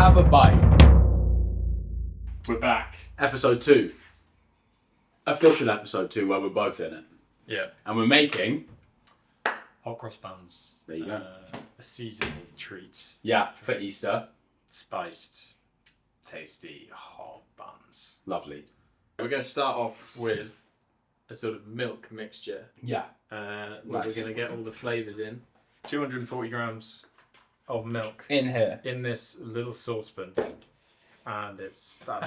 have a bite. We're back. Episode 2. Official episode 2 where we're both in it. Yeah. And we're making... Hot cross buns. There you go. A seasonal treat. Yeah, for Easter. Spiced, tasty, hot buns. Lovely. We're going to start off with a sort of milk mixture. Yeah. Where Nice. we're going to get all the flavours in. 240 grams of milk In here. in this little saucepan. And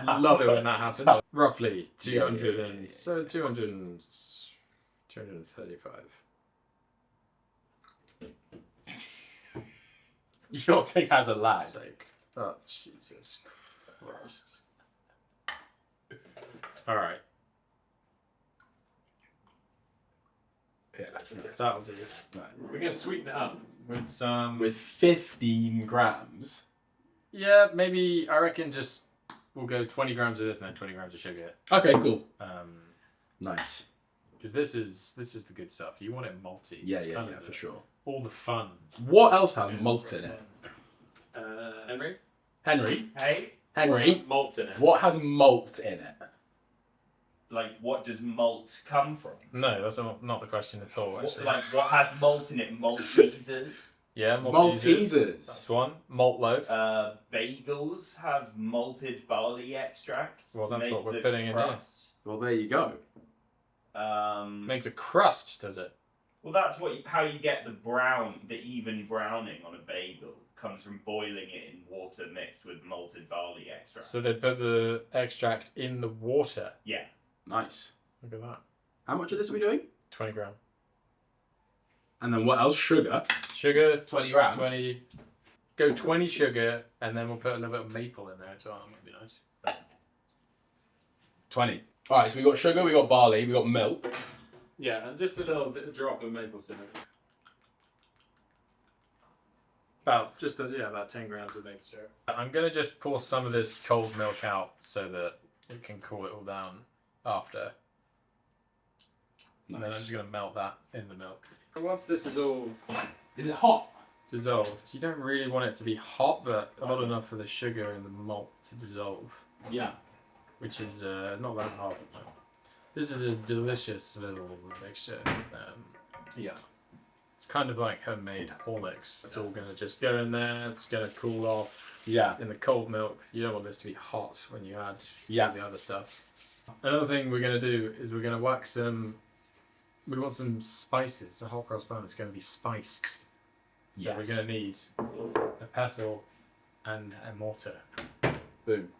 I love it when that happens. Roughly 200 and... So 235. Your thing has a lag. Sake. Oh, Jesus Christ. Alright. Yeah. That'll do. Right. We're going to sweeten it up with some... With 15 grams. Yeah, maybe, I reckon we'll go 20 grams of this and then 20 grams of sugar. Okay, cool. Because Nice. this is the good stuff. You want it malty. Yeah, It's kind of for sure. all the fun. What else has malt in it? Henry? Henry? Hey, What Henry? has malt in it? What has malt in it? like what does malt come from? No, that's not the question at all, actually. What has malt in it? Maltesers. Yeah, Maltesers. Maltesers. That's one. Malt loaf. Bagels have malted barley extract. Well, to that's make what we're the putting in here. crust. Well, there you go. Makes a crust, does it? Well, that's how you get the even browning on a bagel. Comes from boiling it in water mixed with malted barley extract. So they put the extract in the water. Yeah. Nice. Look at that. How much of this are we doing? 20 gram. And then what else? Sugar. Sugar, 20 grams. 20. Go 20 sugar, and then we'll put a little bit of maple in there as well. That might be nice. 20. Alright, so we got sugar, we got barley, we got milk. Yeah, and just a little drop of maple syrup. About 10 grams of maple syrup. I'm gonna just pour some of this cold milk out so that it can cool it all down after. And then I'm just gonna melt that in the milk. And once this is all Is it hot? dissolved, you don't really want it to be hot, but hot enough for the sugar and the malt to dissolve, Yeah. which is not that hard. This is a delicious little mixture. Yeah. It's kind of like homemade Horlicks. It's all gonna just go in there. It's gonna cool off Yeah. in the cold milk. You don't want this to be hot when you add Yeah. the other stuff. Another thing we're gonna do is we're gonna whack some. We want some spices. It's a hot cross bun. It's gonna be spiced. So Yes. we're gonna need a pestle and a mortar. Boom.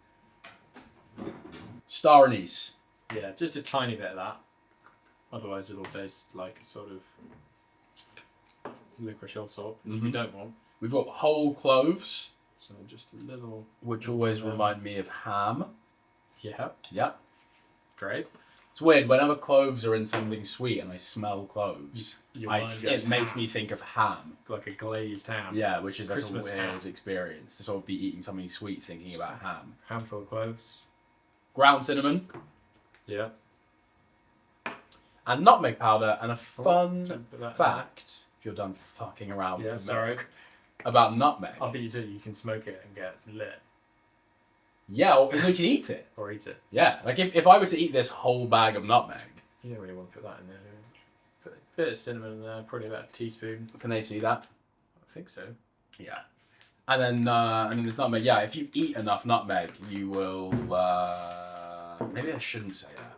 Star anise. Yeah, just a tiny bit of that. Otherwise, it'll taste like a sort of licorice or salt, which we Mhm. don't want. We've got whole cloves, So just a little. which always remind me of ham. Yeah, Yeah. great. It's weird, whenever cloves are in something sweet and I smell cloves, Your mind goes it makes ham. me think of ham. Like a glazed ham. Yeah, which is like a Christmas weird ham. experience to sort of be eating something sweet thinking about ham. Handful of cloves. Ground cinnamon Yeah. and nutmeg powder, and a fun don't put that in fact, if you're done fucking around Yeah, with the sorry. milk, about nutmeg. I'll bet you do. You can smoke it and get lit Yeah, or you can eat it. or eat it. Yeah, like if I were to eat this whole bag of nutmeg, You don't really want to put that in there. Put a bit of cinnamon in there, probably about a teaspoon. can they see that? I think so. Yeah. And then there's nutmeg. Yeah, if you eat enough nutmeg, you will. Maybe I shouldn't say that,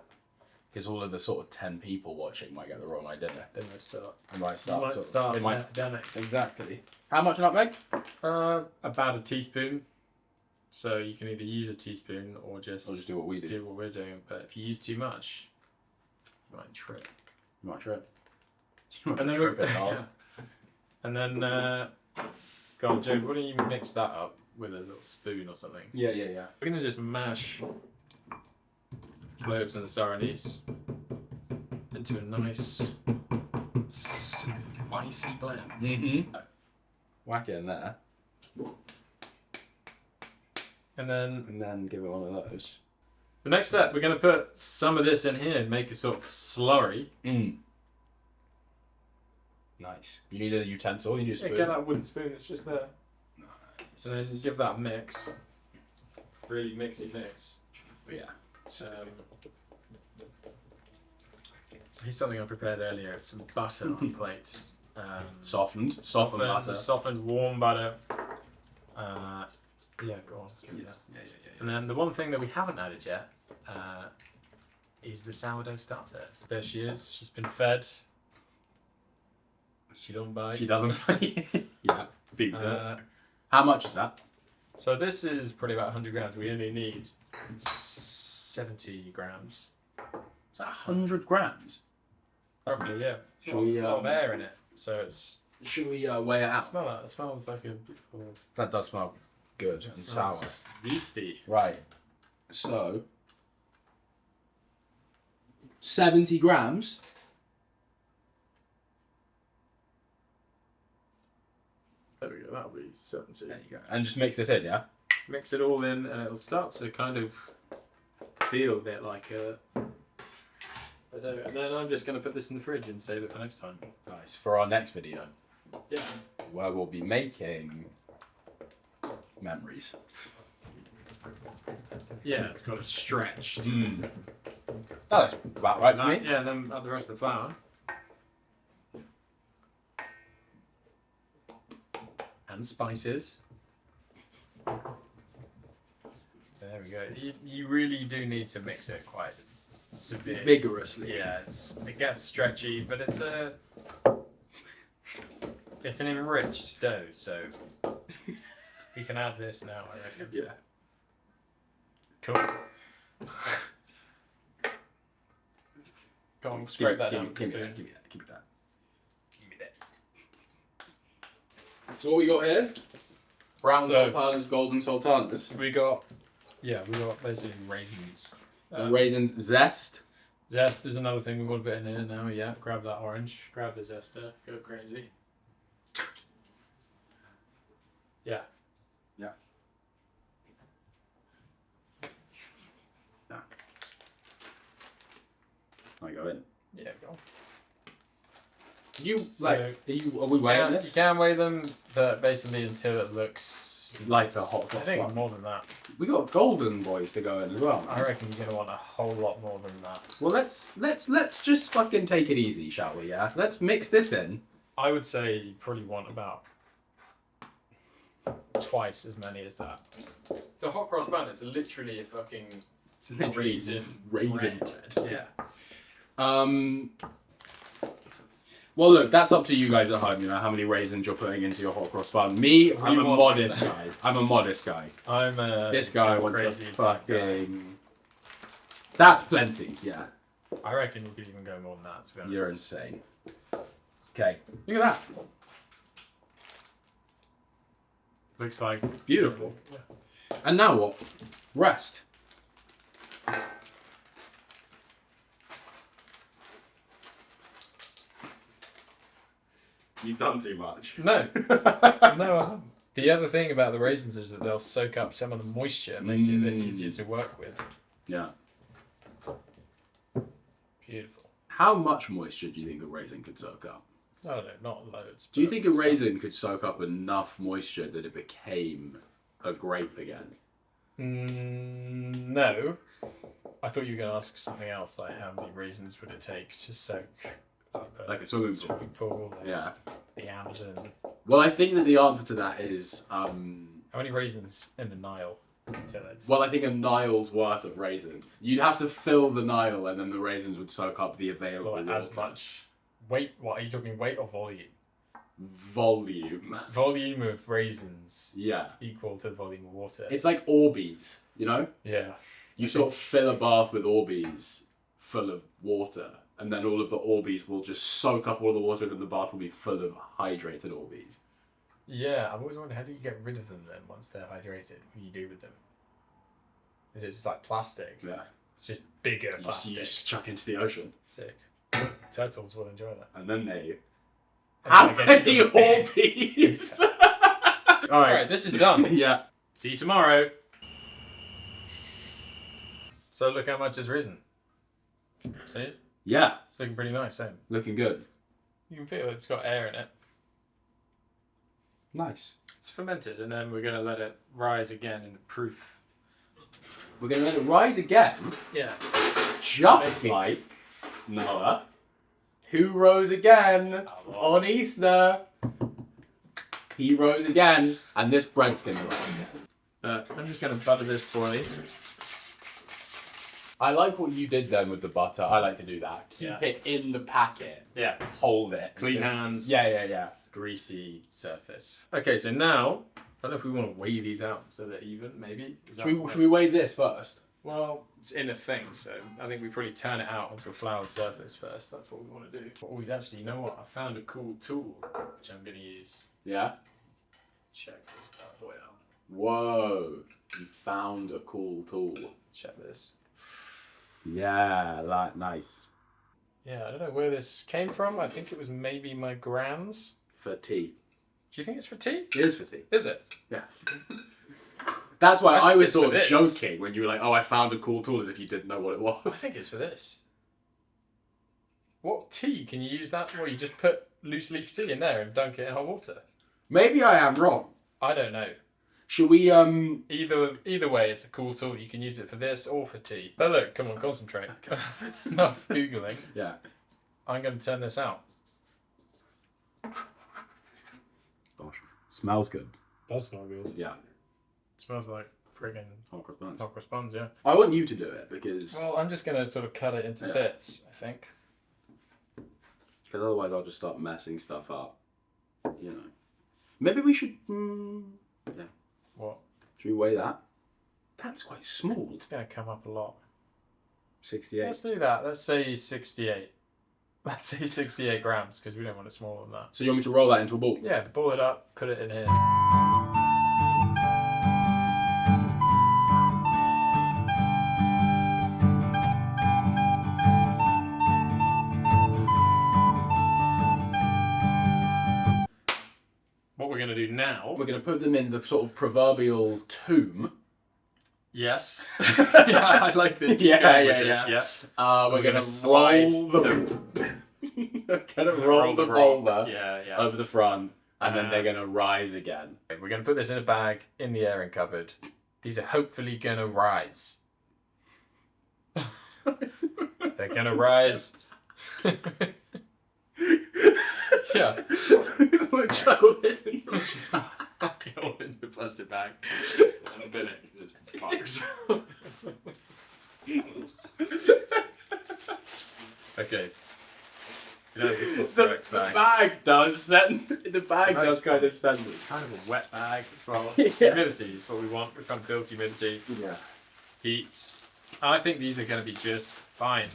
because all of the sort of 10 people watching might get the wrong idea. They might start. They might start. You might sort of- start they an might epidemic. exactly. How much nutmeg? About a teaspoon. So you can either use a teaspoon or just I'll just do what we do. do what we're doing. But if you use too much, you might trip. You might trip. And then trip it, dog. And then, go on, Joe. Why don't you mix that up with a little spoon or something? Yeah, yeah, yeah. We're gonna just mash cloves and the star anise into a nice spicy blend. Mm-hmm. Whack it in there, And then and then give it one of those. the next step, we're gonna put some of this in here and make a sort of slurry. Nice. You need a utensil. You need a spoon. Yeah, get that wooden spoon that's just there. Nice. And then give that a mix. really mix. Yeah. Here's something I prepared earlier. It's some butter on a plate. Softened butter. Softened, warm butter. Yeah, go on. Give me that. Yeah. And then the one thing that we haven't added yet is the sourdough starter. There she is. She's been fed. She don't bite. She doesn't. Yeah. Feed her. How much is that? So this is probably about 100 grams. We only need 70 grams. Is that 100 grams? Roughly, yeah. It's Should got we, a lot of air in it, so it's. Should we weigh it out? Smell that. It smells like a beautiful. That does smell good and sour. Yeasty. Right. So 70 grams. There we go. That'll be 70. There you go. And just mix this in, yeah? Mix it all in, and it'll start to kind of feel a bit like a dough. And then I'm just going to put this in the fridge and save it for next time. Nice. For our next video, Yeah. where we'll be making memories. Yeah, it's got a stretch. That looks about right to me. Yeah, and then add the rest of the flour. And spices. There we go. You really do need to mix it quite severely. Vigorously. Yeah, it gets stretchy, but it's an enriched dough, so we can add this now, I reckon. Yeah. Cool. Go on, scrape that down. Give me that. Give me that. So what we got here? Brown So- sultanas, golden sultanas. We got basically raisins. Raisins, zest. Zest is another thing we want to put in here now. Yeah, grab that orange. Grab the zester. Go crazy. Yeah. Yeah. I go in. Yeah, go. You So- like? Are we weighing You this? can weigh them, but basically until it looks Like the hot I cross think bun. more than that. We got golden boys to go in as well. I reckon you're gonna want a whole lot more than that. Well, let's just fucking take it easy, shall we? Yeah. Let's mix this in. I would say you probably want about twice as many as that. It's a hot cross bun. It's literally a fucking It's literally raisin raisin bread. bread. Yeah. Well, look, that's up to you guys at home. You know how many raisins you're putting into your hot cross bun. Me, I'm a want- modest guy. I'm a modest guy. I'm This guy wants to crazy fucking. That's plenty. Yeah, I reckon you could even go more than that. To be honest. you're insane. Okay, look at that. Looks like Beautiful. Yeah. And now what? Rest. You've done too much. No, no, I haven't. The other thing about the raisins is that they'll soak up some of the moisture, make it a bit easier to work with. Yeah. Beautiful. How much moisture do you think a raisin could soak up? I don't know, not loads. Do you but think a some. raisin could soak up enough moisture that it became a grape again? No. I thought you were going to ask something else, like how many raisins would it take to soak up Like a swimming pool? swimming pool, like Yeah. the Amazon. Well, I think that the answer to that is, How many raisins in the Nile? Till it's... well, I think a Nile's worth of raisins. You'd have to fill the Nile, and then the raisins would soak up the available Well, water. as much weight. What are you talking? Weight or volume? Volume. Volume of raisins Yeah. equal to the volume of water. It's like Orbeez, you know? Yeah. You sort of fill a bath with Orbeez full of water, and then all of the Orbeez will just soak up all the water, and the bath will be full of hydrated Orbeez. Yeah, I've always wondered, how do you get rid of them then once they're hydrated? What do you do with them? Is it just like plastic? Yeah. It's just bigger You plastic. just chuck into the ocean, Sick. Turtles will enjoy that. and then they... And How then I many get them. Orbeez? Alright, this is done. Yeah. See you tomorrow. So look how much has risen. See it? Yeah. It's looking pretty nice, eh? Looking good. You can feel it's got air in it. Nice. It's fermented, and then we're going to let it rise again in the proof We're going to let it rise again. Yeah. Just like Noah, who rose again on Easter. He rose again, and this bread's going to rise again. I'm just going to butter this poorly. I like what you did then with the butter. I like to do that. Keep it in the packet. Yeah. Hold it. Clean hands. Yeah. Greasy surface. Okay, so now, I don't know if we want to weigh these out so they're even, maybe. Should we weigh this first? Well, it's in a thing, so I think we probably turn it out onto a floured surface first. That's what we want to do. Oh, actually, you know what? I found a cool tool, which I'm going to use. Yeah? Check this bad boy out. Whoa. You found a cool tool. Check this. Yeah, nice. Yeah, I don't know where this came from. I think it was maybe my grand's. For tea. Do you think it's for tea? It is for tea. Is it? Yeah. That's why I was it's for sort of this. joking when you were like, oh, I found a cool tool, as if you didn't know what it I was. think it's for this. What tea can you use that for? You just put loose leaf tea in there and dunk it in hot water. Maybe I am wrong. I don't know. Should we, Either way, it's a cool tool. You can use it for this or for tea. But look, come on, concentrate. Enough Googling. Yeah. I'm going to turn this out. Gosh. Smells good. Does smell good. Yeah. Smells like friggin' Hot cross buns. hot cross buns, yeah. I want you to do it, because Well, I'm just going to sort of cut it into bits, I think. otherwise I'll just start messing stuff up. You know. Maybe we should, yeah. What? Should we weigh that? That's quite small. It's going to come up a lot. 68. Let's do that. Let's say 68. Let's say 68 grams, because we don't want it smaller than that. So you want me to roll that into a ball? Yeah, ball it up, put it in here. What we're going to do now... We're going to put them in the sort of proverbial tomb. Yes. Yeah, I like the We're going to slide roll the... We're going to roll the boulder over the front, and then they're going to rise again. We're going to put this in a bag in the airing cupboard. These are hopefully going to rise. They're going to rise. Yeah. We'll chuckle this in the Go in the plastic bag. And bin it because it's bugs. Okay. You know, this is the correct bag. The bag does send. The bag Nice does kind of send It's us. kind of a wet bag as well. Yeah. It's humidity is what we want. We're trying to build humidity. Yeah. Heat. I think these are going to be just fine.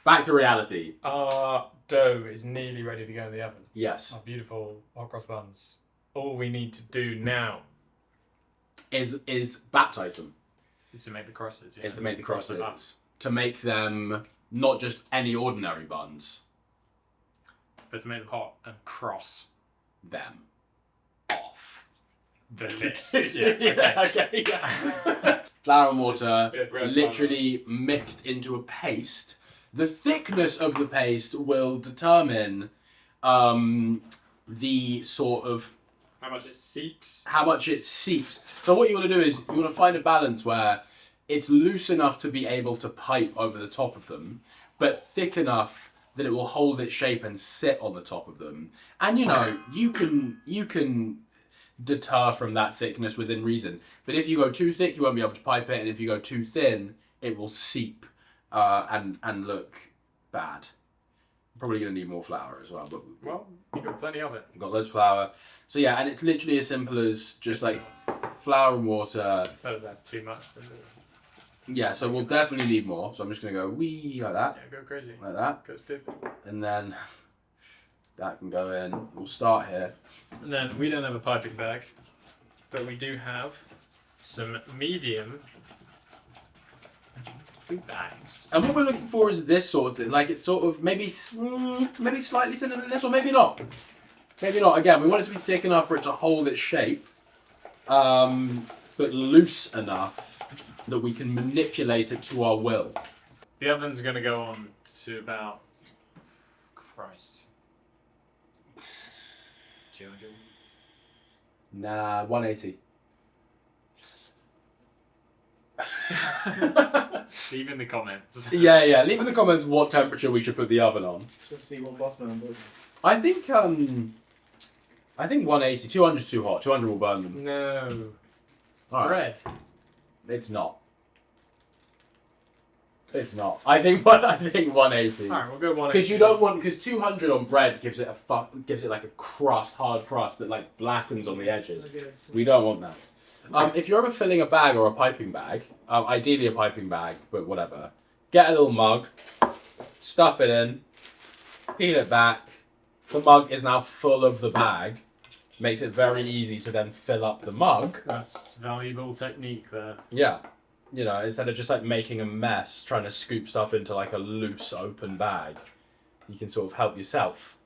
Back to reality. Our dough is nearly ready to go in the oven. Yes. Our beautiful hot cross buns. All we need to do now Is baptize them. is to make the crosses. Yeah. Is to make the Cross them up. crosses. To make them not just any ordinary buns. But to make them hot and cross Them. Off. the list. Yeah. Okay. yeah. Flour and water, Bit of bread literally mixed into a paste. The thickness of the paste will determine the sort of How much it seeps. how much it seeps. So what you want to do is you want to find a balance where it's loose enough to be able to pipe over the top of them, but thick enough that it will hold its shape and sit on the top of them. And you know, you can deter from that thickness within reason. But if you go too thick, you won't be able to pipe it, and if you go too thin, it will seep and look bad. Probably going to need more flour as well, but Well, you've got plenty of it. got loads of flour. So yeah, and it's literally as simple as just like flour and water. Better than too much than more. Yeah, so we'll definitely need more. So I'm just going to go wee like that, Yeah, go crazy. like that, Go stupid. and then that can go in. We'll start here. And then we don't have a piping bag, but we do have some medium food bags. And what we're looking for is this sort of thing. Like it's sort of maybe slightly thinner than this, or maybe not. Maybe not. Again, we want it to be thick enough for it to hold its shape, but loose enough that we can manipulate it to our will. The oven's going to go on to about... Christ. 200? Nah, 180. Leave in the comments. Yeah. Leave in the comments what temperature we should put the oven on. Just see what bottom does. I think 180, 200 is too hot. 200 will burn them. No. It's All right. bread. It's not. It's not. I think 180. Alright, we'll go 180. Because you don't want, because 200 on bread gives it like a crust, hard crust that like blackens on the edges. We don't want that. If you're ever filling a bag or a piping bag, ideally a piping bag, but whatever, get a little mug, stuff it in, peel it back. The mug is now full of the bag. Makes it very easy to then fill up the mug. That's valuable technique there. Yeah. You know, instead of just like making a mess, trying to scoop stuff into like a loose, open bag, you can sort of help yourself.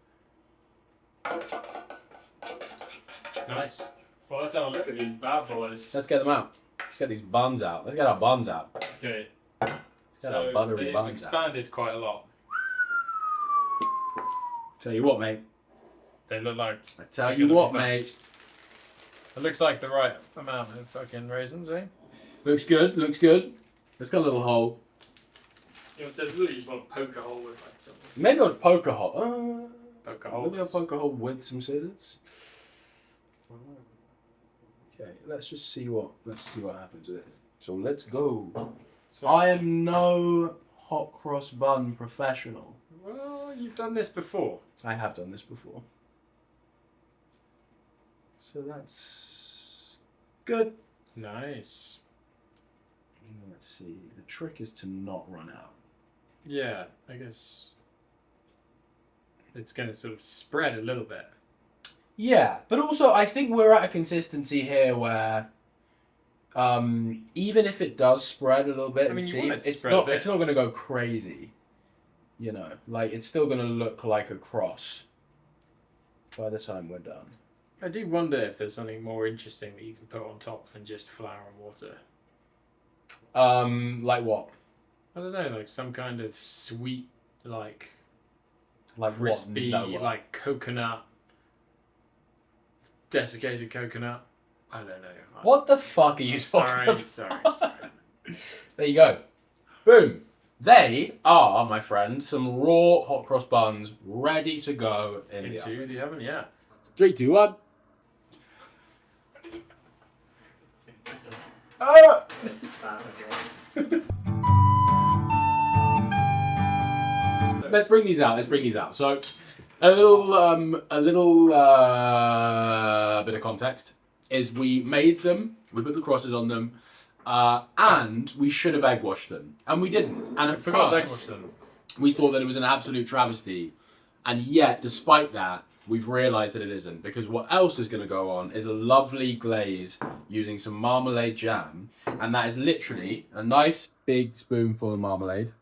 Nice. Well, let's have a look at these bad boys. Let's get them out. Let's get these buns out. Let's get our buns out. Okay. Let's get our buttery they've buns out. expanded quite a lot. Tell you what, mate. They look like... I tell you what, mate. It looks like the right amount of fucking raisins, eh? Looks good, looks good. It's got a little hole. You know, it says really just want to poke a hole with like something. Maybe I'll poke a hole. Poke a hole. Maybe I'll poke a hole with some scissors. Okay, let's see what happens with it. So let's go. So, I am no hot cross bun professional. well, you've done this before. I have done this before. So that's good. Nice. Let's see. The trick is to not run out. Yeah, I guess it's going to sort of spread a little bit. Yeah, but also I think we're at a consistency here where even if it does spread a little bit, I mean, you want it to it's spread a not bit. it's not going to go crazy. You know, like it's still going to look like a cross by the time we're done. I do wonder if there's something more interesting that you can put on top than just flour and water. Like what? I don't know, like some kind of sweet, like Like crispy, what? Noah? like coconut, desiccated coconut. I don't know. What the fuck are you talking about? Sorry. There you go. Boom. They are, my friend, some raw hot cross buns ready to go Into the oven, yeah. 3, 2, 1. Let's bring these out. So, a little bit of context is we made them. We put the crosses on them, and we should have egg washed them, and we didn't. And at Forgot to egg first, wash them. we thought that it was an absolute travesty, and yet, despite that, we've realised that it isn't, because what else is going to go on is a lovely glaze using some marmalade jam, and that is literally a nice big spoonful of marmalade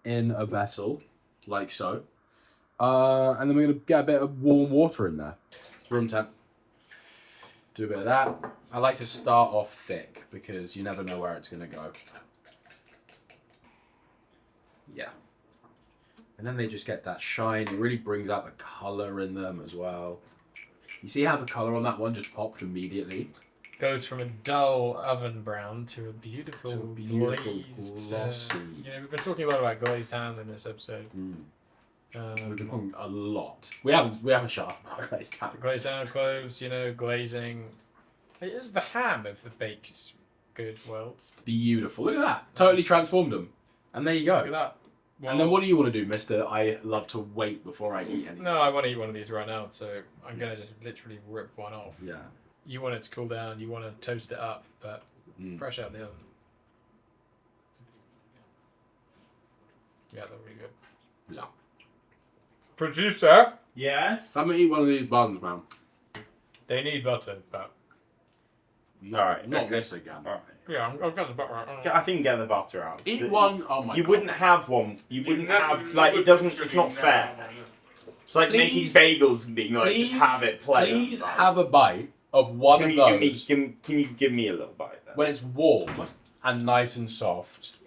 in a vessel, like so. And then we're going to get a bit of warm water in there. Room temp. Do a bit of that. I like to start off thick, because you never know where it's going to go. Yeah. And then they just get that shine. It really brings out the colour in them as well. You see how the colour on that one just popped immediately? Goes from a dull oven brown to a beautiful, glazed. glossy. We've been talking a lot about glazed ham in this episode. We've been talking a lot. We haven't shut up about glazed ham. Glazed ham, cloves, glazing. It is the ham of the baked good world. Beautiful. Look at that. Totally transformed them. And there you go. Look at that. Well, And then what do you want to do, mister? I love to wait before I eat anything. No, I want to eat one of these right now, so I'm going to just literally rip one off. Yeah. You want it to cool down, you want to toast it up, but fresh out the oven. Yeah, they're really good. Yeah. Producer? Yes. I'm going to eat one of these buns, man. They need butter, but... Alright, Not okay. this again. Alright. Yeah, I've got the butter out. I think get the butter out. Eat So one. Oh my You god. wouldn't have one. You wouldn't have like it doesn't. It's not fair. It's like making Please- bagels and being like, just have it play. Please have a bite of one Can of you give me? those Can you give me a little bite then? when it's warm and nice and soft,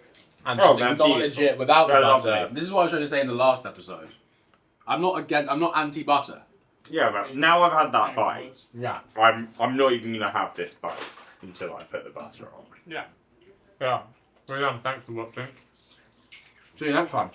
and Oh, just man, acknowledge beautiful. it without the So butter. lovely. This is what I was trying to say in the last episode. I'm not anti-butter. Yeah, but now I've had that bite. Yeah. I'm not even gonna have this bite until I put the butter on. Yeah. Yeah. Well, yeah, thanks for watching. See you next time.